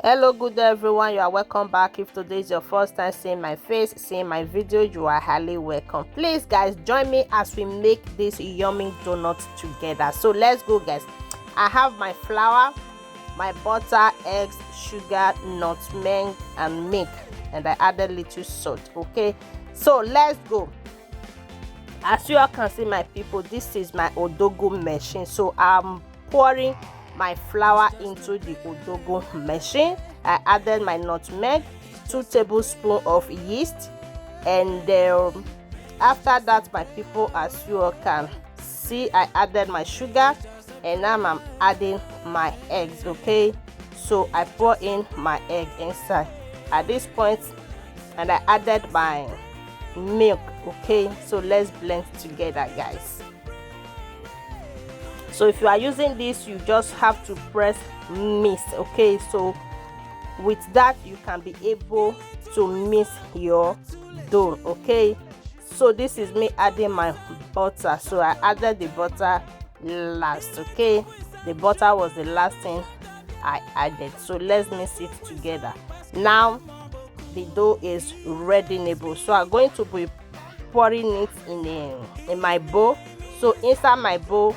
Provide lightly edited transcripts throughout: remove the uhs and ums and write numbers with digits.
Hello, good day everyone. You are welcome back. If today is your first time seeing my face, seeing my video, you are highly welcome. Please guys, join me as we make this yummy donut together. So let's go guys. I have my flour, my butter, eggs, sugar, nutmeg and milk, and I added little salt. Okay, so let's go. As you all can see, my people, this is my odogo machine. So I'm pouring my flour into the odogo machine. I added my nutmeg, 2 tablespoons of yeast, and after that, my people, as you all can see, I added my sugar, and now I'm adding my eggs. Okay, so I pour in my egg inside at this point, and I added my milk. Okay, so let's blend together guys. So if you are using this, you just have to press mix. Okay, so with that you can be able to mix your dough. Okay, so this is me adding my butter. So I added the butter last. Okay, the butter was the last thing I added. So let's mix it together. Now the dough is ready-able, so I'm going to be pouring it in my bowl. So inside my bowl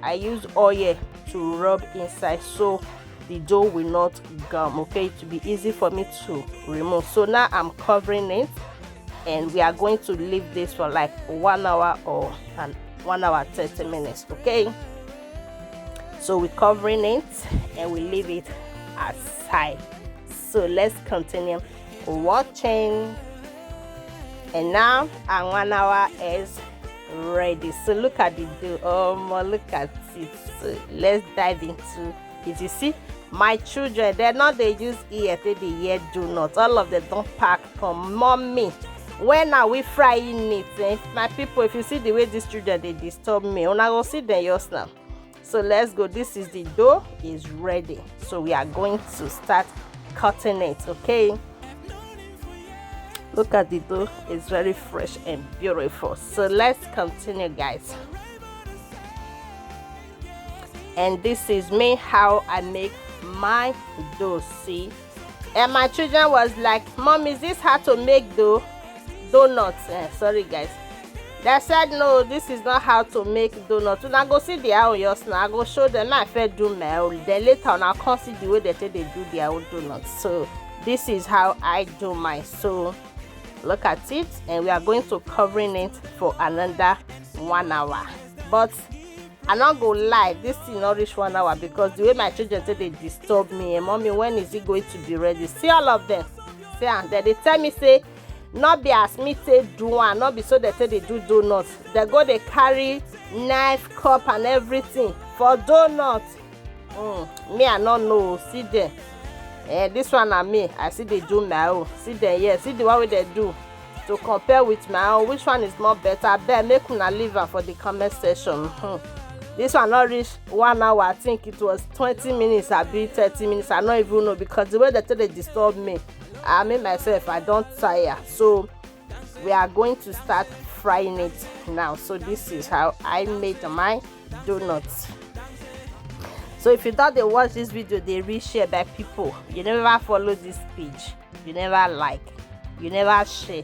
I use oil to rub inside so the dough will not gum. Okay, to be easy for me to remove. So now I'm covering it, and we are going to leave this for like 1 hour or 1 hour 30 minutes. Okay, so we're covering it and we leave it aside. So let's continue watching. And now our 1 hour is ready. So look at the dough. Oh, look at it. So let's dive into it. You see, my children, they're not they use ear, they hear donut. All of them don't pack from mommy. When are we frying it? Eh? My people, if you see the way these children they disturb me, when I go see them yours now. So let's go. This is the dough is ready. So we are going to start cutting it. Okay. Look at the dough, it's very fresh and beautiful. So let's continue guys. And this is me how I make my dough. See, and my children was like, Mom, is this how to make donuts? Sorry guys, they said no, this is not how to make donuts. When I go see the own yours now, I go show them I first do my own, then later on I'll come see the way they say they do their own donuts. So this is how I do mine. So look at it, and we are going to covering it for another 1 hour. But I not go lie, this thing not reach 1 hour because the way my children say they disturb me. And mommy, when is it going to be ready? See all of them. See, and they tell me say not be as me say do one, not be so they say they do donuts. They go they carry knife, cup and everything for donuts. Me I not know. See them. This one and me, I see they do my own. See them, yeah, see the one way they do. To compare with my own, which one is more better? Better make una leave her for the comment section. This one not reach 1 hour. I think it was 20 minutes, I be 30 minutes. I don't even know because the way they disturb me, I mean myself, I don't tire. So we are going to start frying it now. So this is how I made my donuts. So if you thought they watch this video, they reshare by people, you never follow this page, you never like, you never share,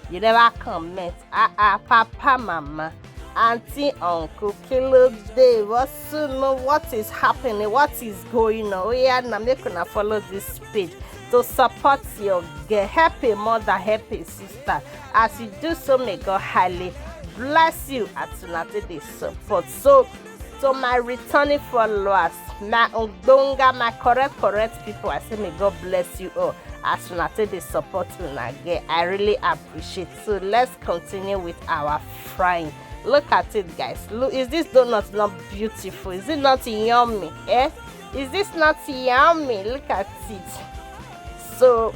you never comment. Papa, mama, auntie, uncle, kilo day, what is happening, what is going on? Oh yeah, now make una follow this page to support your girl. Happy mother, happy sister. As you do so, may God highly bless you as soon as they support. So my returning followers, my undonga, my correct people, I say may God bless you all as soon as they support you again. I really appreciate. So let's continue with our frying. Look at it guys. Look, is this donut not beautiful? Is it not yummy? Is this not yummy? Look at it. So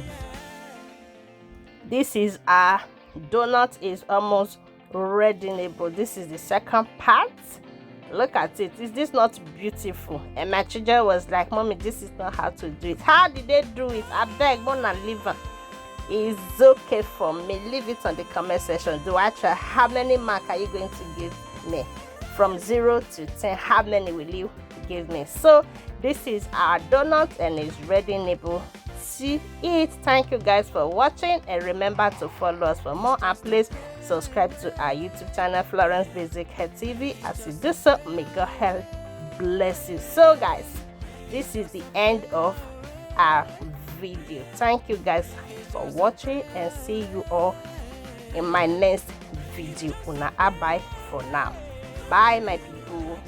this is our donut is almost ready-able. This is the second part. Look at it. Is this not beautiful? And my children was like, Mommy, this is not how to do it. How did they do it? I beg, go and leave her. It's okay for me. Leave it on the comment section. Do I try? How many marks are you going to give me? From 0 to 10, how many will you give me? So This is our donut and it's ready to eat. Thank you guys for watching, and remember to follow us for more, and please subscribe to our YouTube channel, Florence Basic Hair TV. As you do so, may God help bless you. So guys, this is the end of our video. Thank you guys for watching, and see you all in my next video. Una bye for now. Bye my people.